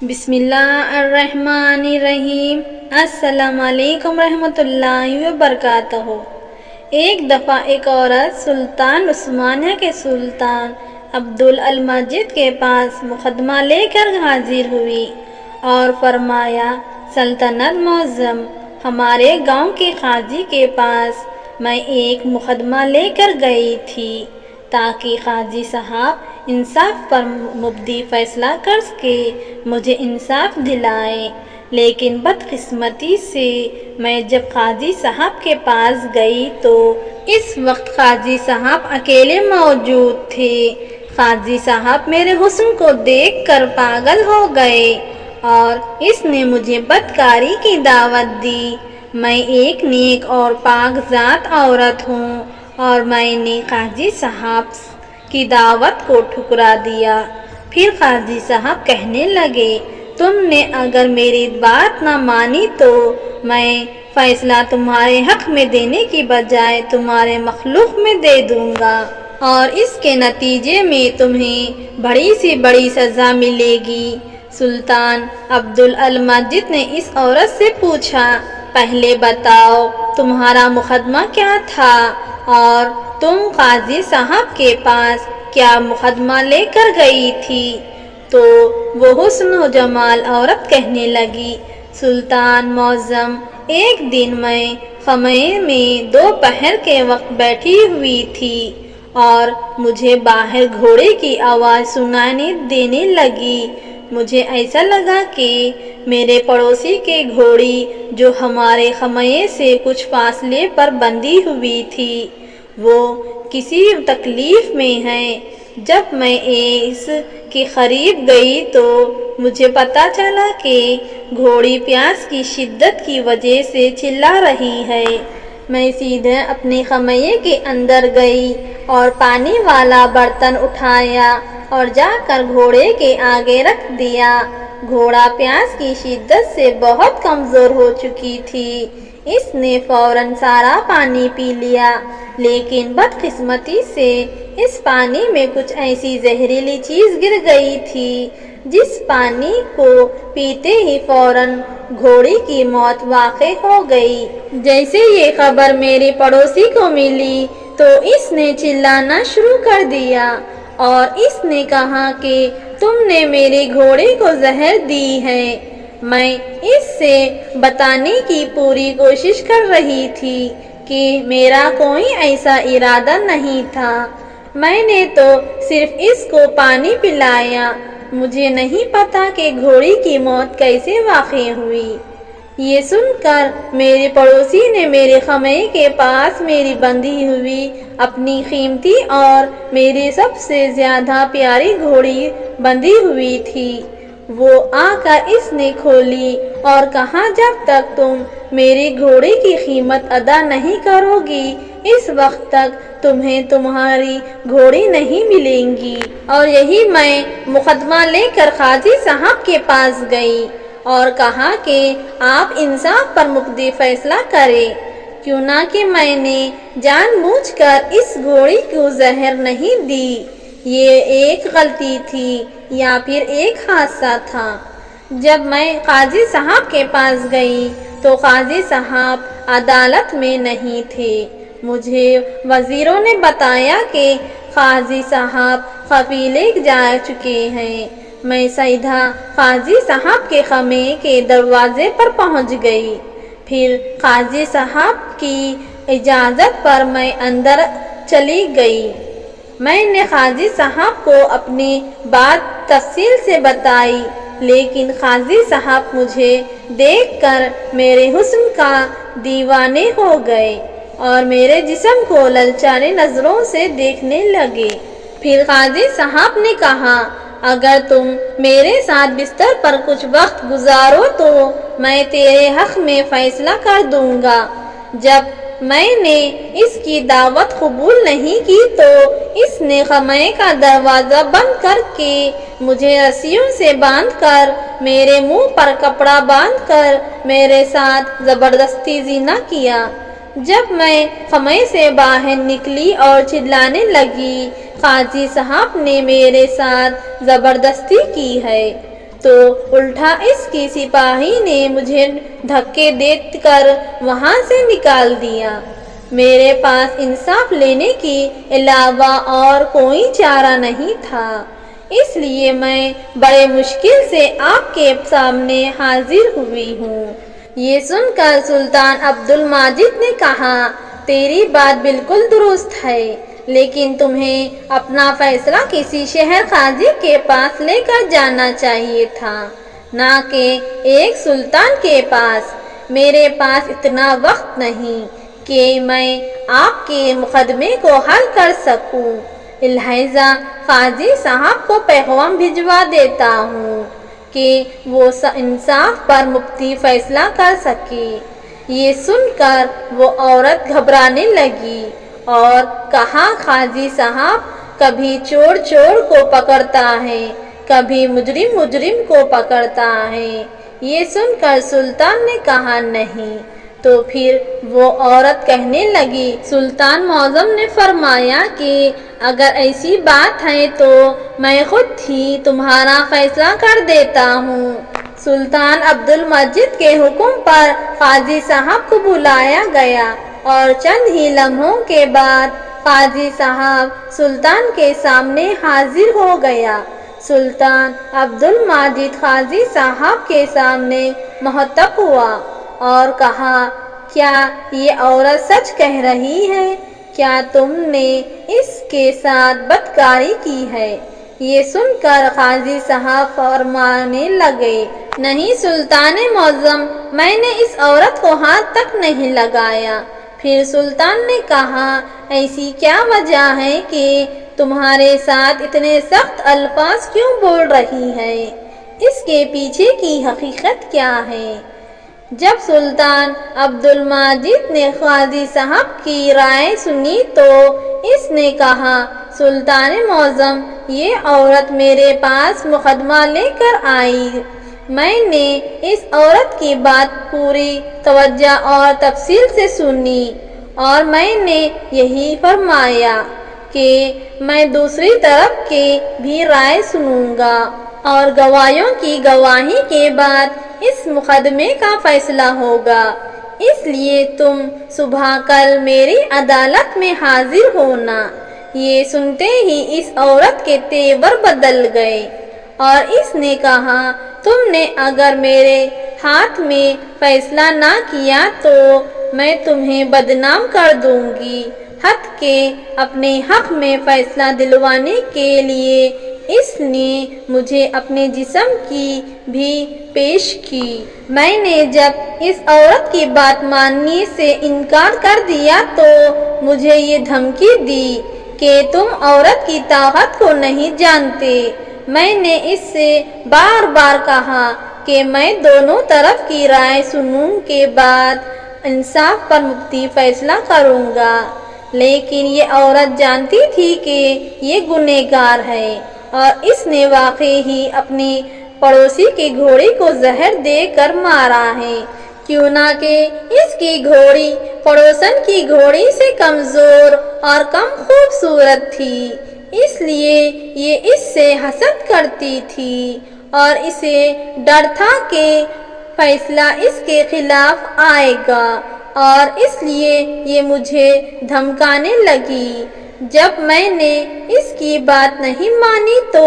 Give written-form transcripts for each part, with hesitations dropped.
بسم اللہ الرحمن الرحیم۔ السلام علیکم رحمۃ اللہ وبرکاتہ۔ ایک دفعہ ایک عورت سلطان عثمانیہ کے سلطان عبد المجید کے پاس مقدمہ لے کر حاضر ہوئی اور فرمایا، سلطنت معظم، ہمارے گاؤں کے قاضی کے پاس میں ایک مقدمہ لے کر گئی تھی تاکہ قاضی صاحب انصاف پر مبنی فیصلہ کر کے مجھے انصاف دلائے، لیکن بدقسمتی سے میں جب قاضی صاحب کے پاس گئی تو اس وقت قاضی صاحب اکیلے موجود تھے۔ قاضی صاحب میرے حسن کو دیکھ کر پاگل ہو گئے اور اس نے مجھے بدکاری کی دعوت دی۔ میں ایک نیک اور پاک ذات عورت ہوں اور میں نے قاضی صاحب کی دعوت کو ٹھکرا دیا۔ پھر قاضی صاحب کہنے لگے، تم نے اگر میری بات نہ مانی تو میں فیصلہ تمہارے حق میں دینے کی بجائے تمہارے مخلوق میں دے دوں گا اور اس کے نتیجے میں تمہیں بڑی سے بڑی سزا ملے گی۔ سلطان عبد المجید نے اس عورت سے پوچھا، پہلے بتاؤ تمہارا مقدمہ کیا تھا اور تم قاضی صاحب کے پاس کیا مقدمہ لے کر گئی تھی؟ تو وہ حسن و جمال عورت کہنے لگی، سلطان معظم، ایک دن میں خیمے میں دوپہر کے وقت بیٹھی ہوئی تھی اور مجھے باہر گھوڑے کی آواز سنائی دینے لگی۔ مجھے ایسا لگا کہ میرے پڑوسی کی گھوڑی جو ہمارے خیمے سے کچھ فاصلے پر بندھی ہوئی تھی وہ کسی تکلیف میں ہے۔ جب میں اس کے قریب گئی تو مجھے پتہ چلا کہ گھوڑی پیاس کی شدت کی وجہ سے چلا رہی ہے۔ میں سیدھے اپنے خیمے کے اندر گئی اور پانی والا برتن اٹھایا اور جا کر گھوڑے کے آگے رکھ دیا۔ گھوڑا پیاس کی شدت سے بہت کمزور ہو چکی تھی۔ اس نے فوراً سارا پانی پی لیا، لیکن بدقسمتی سے اس پانی میں کچھ ایسی زہریلی چیز گر گئی تھی جس پانی کو پیتے ہی فوراً گھوڑی کی موت واقع ہو گئی۔ جیسے یہ خبر میری پڑوسی کو ملی تو اس نے چلانا شروع کر دیا اور اس نے کہا کہ تم نے میری گھوڑی کو زہر دی ہے۔ میں اس سے بتانے کی پوری کوشش کر رہی تھی کہ میرا کوئی ایسا ارادہ نہیں تھا، میں نے تو صرف اس کو پانی پلایا، مجھے نہیں پتا کہ گھوڑی کی موت کیسے واقع ہوئی۔ یہ سن کر میری پڑوسی نے میرے خیمے کے پاس میری بندھی ہوئی اپنی قیمتی اور میری سب سے زیادہ پیاری گھوڑی بندھی ہوئی تھی، وہ آ کر اس نے کھولی اور کہا، جب تک تم میری گھوڑی کی قیمت ادا نہیں کرو گی اس وقت تک تمہیں تمہاری گھوڑی نہیں ملیں گی۔ اور یہی میں مقدمہ لے کر قاضی صاحب کے پاس گئی اور کہا کہ آپ انصاف پر مبنی فیصلہ کریں، کیوں نہ کہ میں نے جان بوجھ کر اس گھوڑی کو زہر نہیں دی، یہ ایک غلطی تھی یا پھر ایک حادثہ تھا۔ جب میں قاضی صاحب کے پاس گئی تو قاضی صاحب عدالت میں نہیں تھے۔ مجھے وزیروں نے بتایا کہ قاضی صاحب قافلے جا چکے ہیں۔ میں سیدھا قاضی صاحب کے خیمے کے دروازے پر پہنچ گئی۔ پھر قاضی صاحب کی اجازت پر میں اندر چلی گئی۔ میں نے قاضی صاحب کو اپنی بات تفصیل سے بتائی، لیکن قاضی صاحب مجھے دیکھ کر میرے حسن کا دیوانے ہو گئے اور میرے جسم کو للچانے نظروں سے دیکھنے لگے۔ پھر قاضی صاحب نے کہا، اگر تم میرے ساتھ بستر پر کچھ وقت گزارو تو میں تیرے حق میں فیصلہ کر دوں گا۔ جب میں نے اس کی دعوت قبول نہیں کی تو اس نے خیمے کا دروازہ بند کر کے مجھے رسیوں سے باندھ کر میرے منہ پر کپڑا باندھ کر میرے ساتھ زبردستی زنا کیا۔ جب میں خیمے سے باہر نکلی اور چلانے لگی، قاضی صاحب نے میرے ساتھ زبردستی کی ہے، تو الٹا اس کی سپاہی نے مجھے دھکے دے کر وہاں سے نکال دیا۔ میرے پاس انصاف لینے کے علاوہ اور کوئی چارہ نہیں تھا، اس لیے میں بڑے مشکل سے آپ کے سامنے حاضر ہوئی ہوں۔ یہ سن کر سلطان عبد المجید نے کہا، تیری بات بالکل درست ہے، لیکن تمہیں اپنا فیصلہ کسی شہر قاضی کے پاس لے کر جانا چاہیے تھا، نہ کہ ایک سلطان کے پاس۔ میرے پاس اتنا وقت نہیں کہ میں آپ کے مقدمے کو حل کر سکوں، لہٰذا قاضی صاحب کو پیغام بھجوا دیتا ہوں کہ وہ انصاف پر مفتی فیصلہ کر سکے۔ یہ سن کر وہ عورت گھبرانے لگی اور کہا، قاضی صاحب کبھی چور چور کو پکڑتا ہے، کبھی مجرم مجرم کو پکڑتا ہے۔ یہ سن کر سلطان نے کہا، نہیں۔ تو پھر وہ عورت کہنے لگی، سلطان معظم نے فرمایا کہ اگر ایسی بات ہے تو میں خود ہی تمہارا فیصلہ کر دیتا ہوں۔ سلطان عبد المجید کے حکم پر قاضی صاحب کو بلایا گیا اور چند ہی لمحوں کے بعد قاضی صاحب سلطان کے سامنے حاضر ہو گیا۔ سلطان عبد المجید قاضی صاحب کے سامنے مہتب ہوا اور کہا، کیا یہ عورت سچ کہہ رہی ہے؟ کیا تم نے اس کے ساتھ بدکاری کی ہے؟ یہ سن کر قاضی صاحب فرمانے لگے، نہیں سلطان معظم، میں نے اس عورت کو ہاتھ تک نہیں لگایا۔ پھر سلطان نے کہا، ایسی کیا وجہ ہے کہ تمہارے ساتھ اتنے سخت الفاظ کیوں بول رہی ہے؟ اس کے پیچھے کی حقیقت کیا ہے؟ جب سلطان عبد المجید نے قاضی صاحب کی رائے سنی تو اس نے کہا، سلطان معظم، یہ عورت میرے پاس مقدمہ لے کر آئی۔ میں نے اس عورت کی بات پوری توجہ اور تفصیل سے سنی اور میں نے یہی فرمایا کہ میں دوسری طرف کی بھی رائے سنوں گا اور گواہوں کی گواہی کے بعد اس مقدمے کا فیصلہ ہوگا۔ اس لیے تم صبح کل میری عدالت میں حاضر ہونا۔ یہ سنتے ہی اس عورت کے تیور بدل گئے اور اس نے کہا، تم نے اگر میرے ہاتھ میں فیصلہ نہ کیا تو میں تمہیں بدنام کر دوں گی۔ حتیٰ کہ اپنے حق میں فیصلہ دلوانے کے لیے اس نے مجھے اپنے جسم کی بھی پیش کی۔ میں نے جب اس عورت کی بات ماننے سے انکار کر دیا تو مجھے یہ دھمکی دی کہ تم عورت کی طاقت کو نہیں جانتے۔ میں نے اس سے بار بار کہا کہ میں دونوں طرف کی رائے سننے کے بعد انصاف پر مفتی فیصلہ کروں گا، لیکن یہ عورت جانتی تھی کہ یہ گنہگار ہے اور اس نے واقعی ہی اپنے پڑوسی کی گھوڑی کو زہر دے کر مارا ہے، کیوں نہ کہ اس کی گھوڑی پڑوسن کی گھوڑی سے کمزور اور کم خوبصورت تھی، اس لیے یہ اس سے حسد کرتی تھی اور اسے ڈر تھا کہ فیصلہ اس کے خلاف آئے گا اور اس لیے یہ مجھے دھمکانے لگی۔ جب میں نے اس کی بات نہیں مانی تو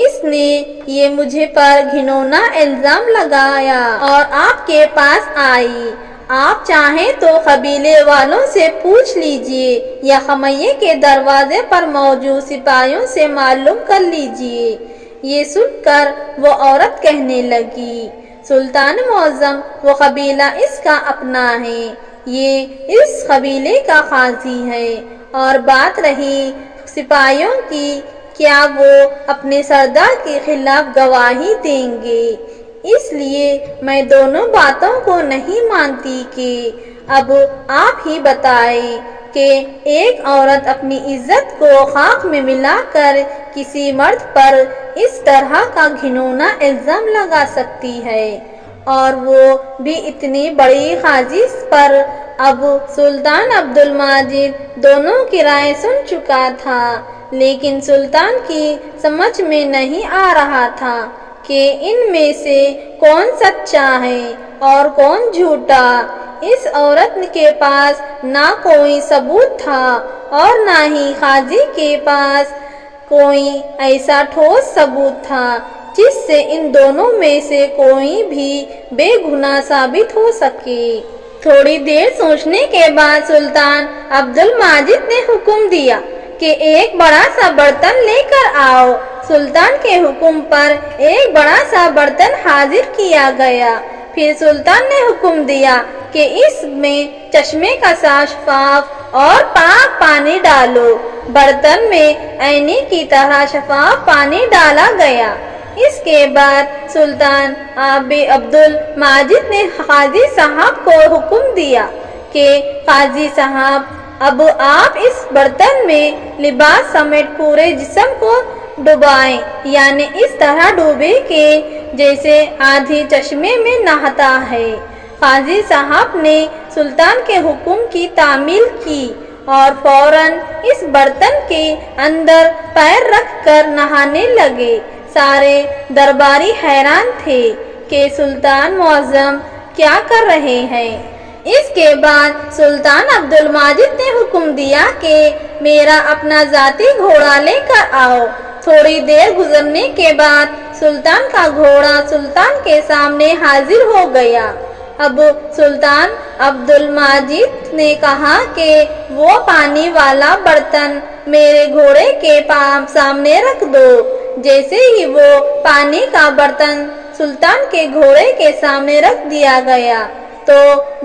اس نے یہ مجھے پر گھناؤنا الزام لگایا اور آپ کے پاس آئی۔ آپ چاہیں تو قبیلے والوں سے پوچھ لیجئے یا خمیے کے دروازے پر موجود سپاہیوں سے معلوم کر لیجئے۔ یہ سن کر وہ عورت کہنے لگی، سلطان معظم، وہ قبیلہ اس کا اپنا ہے، یہ اس قبیلے کا قاضی ہے، اور بات رہی سپاہیوں کی، کیا وہ اپنے سردار کے خلاف گواہی دیں گے؟ اس لیے میں دونوں باتوں کو نہیں مانتی کہ اب آپ ہی بتائیں کہ ایک عورت اپنی عزت کو خاک میں ملا کر کسی مرد پر اس طرح کا گھناؤنا الزام لگا سکتی ہے، اور وہ بھی اتنی بڑی قاضی پر۔ اب سلطان عبد المجید دونوں کی رائے سن چکا تھا، لیکن سلطان کی سمجھ میں نہیں آ رہا تھا کہ ان میں سے کون سچا ہے اور کون جھوٹا۔ اس عورت کے پاس نہ کوئی ثبوت تھا اور نہ ہی قاضی کے پاس کوئی ایسا ٹھوس ثبوت تھا جس سے ان دونوں میں سے کوئی بھی بے گناہ ثابت ہو سکے۔ تھوڑی دیر سوچنے کے بعد سلطان عبد المجید نے حکم دیا کہ ایک بڑا سا برتن لے کر آؤ۔ سلطان کے حکم پر ایک بڑا سا برتن حاضر کیا گیا۔ پھر سلطان نے حکم دیا کہ اس میں چشمے کا شفاف اور پاک پانی ڈالو۔ برتن میں عینی کی طرح شفاف پانی ڈالا گیا۔ اس کے بعد سلطان عبد المجید نے قاضی صاحب کو حکم دیا کہ قاضی صاحب اب آپ اس برتن میں لباس سمیت پورے جسم کو ڈبائیں، یعنی اس طرح ڈوبے کہ جیسے آدھی چشمے میں نہاتا ہے۔ قاضی صاحب نے سلطان کے حکم کی تعمیل کی اور فوراً اس برتن کے اندر پیر رکھ کر نہانے لگے۔ سارے درباری حیران تھے کہ سلطان معظم کیا کر رہے ہیں۔ اس کے بعد سلطان عبد المجید نے حکم دیا کہ میرا اپنا ذاتی گھوڑا لے کر آؤ۔ تھوڑی دیر گزرنے کے بعد سلطان کا گھوڑا سلطان کے سامنے حاضر ہو گیا۔ اب سلطان عبد المجید نے کہا کہ وہ پانی والا برتن میرے گھوڑے کے سامنے رکھ دو۔ جیسے ہی وہ پانی کا برتن سلطان کے گھوڑے کے سامنے رکھ دیا گیا تو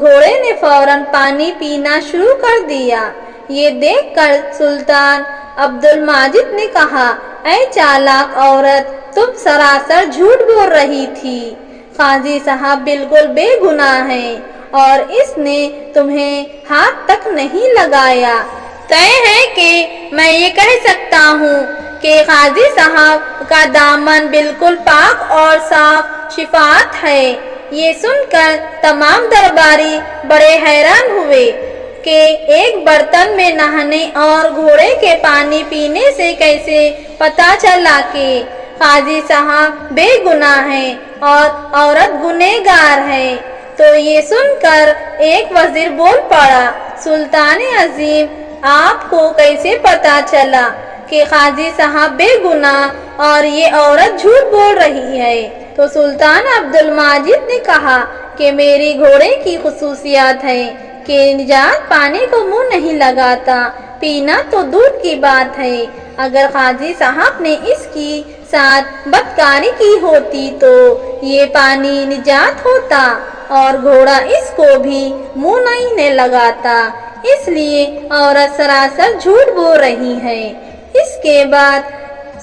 گھوڑے نے فوراً پانی پینا شروع کر دیا۔ یہ دیکھ کر سلطان عبد المجید نے کہا، اے چالاک عورت، تم سراسر جھوٹ بول رہی تھی۔ قاضی صاحب بالکل بے گناہ ہیں اور اس نے تمہیں ہاتھ تک نہیں لگایا۔ طے ہے کہ میں یہ کہہ سکتا ہوں کہ قاضی صاحب کا دامن بالکل پاک اور صاف شفاعت ہے۔ یہ سن کر تمام درباری بڑے حیران ہوئے کہ ایک برتن میں نہانے اور گھوڑے کے پانی پینے سے کیسے پتہ چلا کہ قاضی صاحب بے گناہ ہیں اور عورت گنہگار ہے۔ تو یہ سن کر ایک وزیر بول پڑا، سلطان عظیم، آپ کو کیسے پتہ چلا کہ قاضی صاحب بے گناہ اور یہ عورت جھوٹ بول رہی ہے؟ تو سلطان عبد المجید نے کہا کہ میری گھوڑے کی خصوصیات ہے کہ نجات پانی کو منہ نہیں لگاتا، پینا تو دور کی بات ہے۔ اگر قاضی صاحب نے اس کی ساتھ بدکاری کی ہوتی تو یہ پانی نجات ہوتا اور گھوڑا اس کو بھی منہ نہیں لگاتا، اس لیے عورت سراسر جھوٹ بول رہی ہے۔ اس کے بعد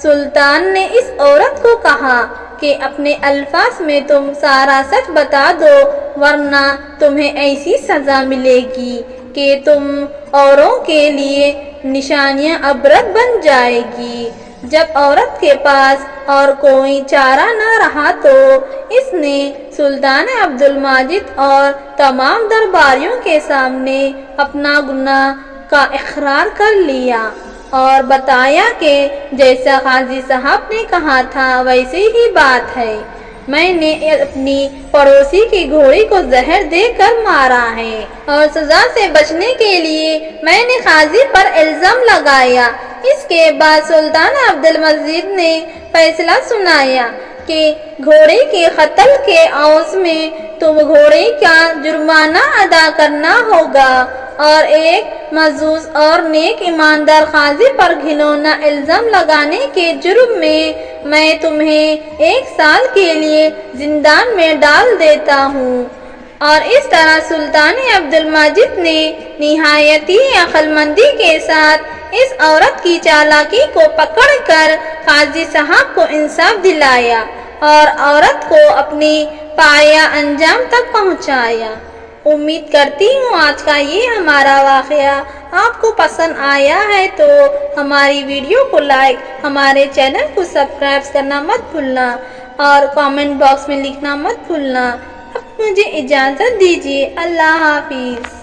سلطان نے اس عورت کو کہا کہ اپنے الفاظ میں تم سارا سچ بتا دو ورنہ تمہیں ایسی سزا ملے گی کہ تم اوروں کے لیے نشانیاں عبرت بن جائے گی۔ جب عورت کے پاس اور کوئی چارہ نہ رہا تو اس نے سلطان عبد المجید اور تمام درباریوں کے سامنے اپنا گناہ کا اقرار کر لیا اور بتایا کہ جیسا قاضی صاحب نے کہا تھا ویسے ہی بات ہے، میں نے اپنی پڑوسی کی گھوڑی کو زہر دے کر مارا ہے اور سزا سے بچنے کے لیے میں نے قاضی پر الزام لگایا۔ اس کے بعد سلطان عبد المجید نے فیصلہ سنایا کہ گھوڑے کے قتل کے عوض میں تم گھوڑے کا جرمانہ ادا کرنا ہوگا اور ایک معزز اور نیک ایماندار قاضی پر گھناؤنا الزام لگانے کے جرم میں تمہیں 1 سال کے لیے زندان میں ڈال دیتا ہوں۔ اور اس طرح سلطان عبد المجید نے نہایت عقل مندی کے ساتھ اس عورت کی چالاکی کو پکڑ کر قاضی صاحب کو انصاف دلایا اور عورت کو اپنی پایا انجام تک پہنچایا۔ امید کرتی ہوں آج کا یہ ہمارا واقعہ آپ کو پسند آیا ہے تو ہماری ویڈیو کو لائک، ہمارے چینل کو سبسکرائب کرنا مت بھولنا اور کامنٹ باکس میں لکھنا مت بھولنا۔ اب مجھے اجازت دیجیے، اللہ حافظ۔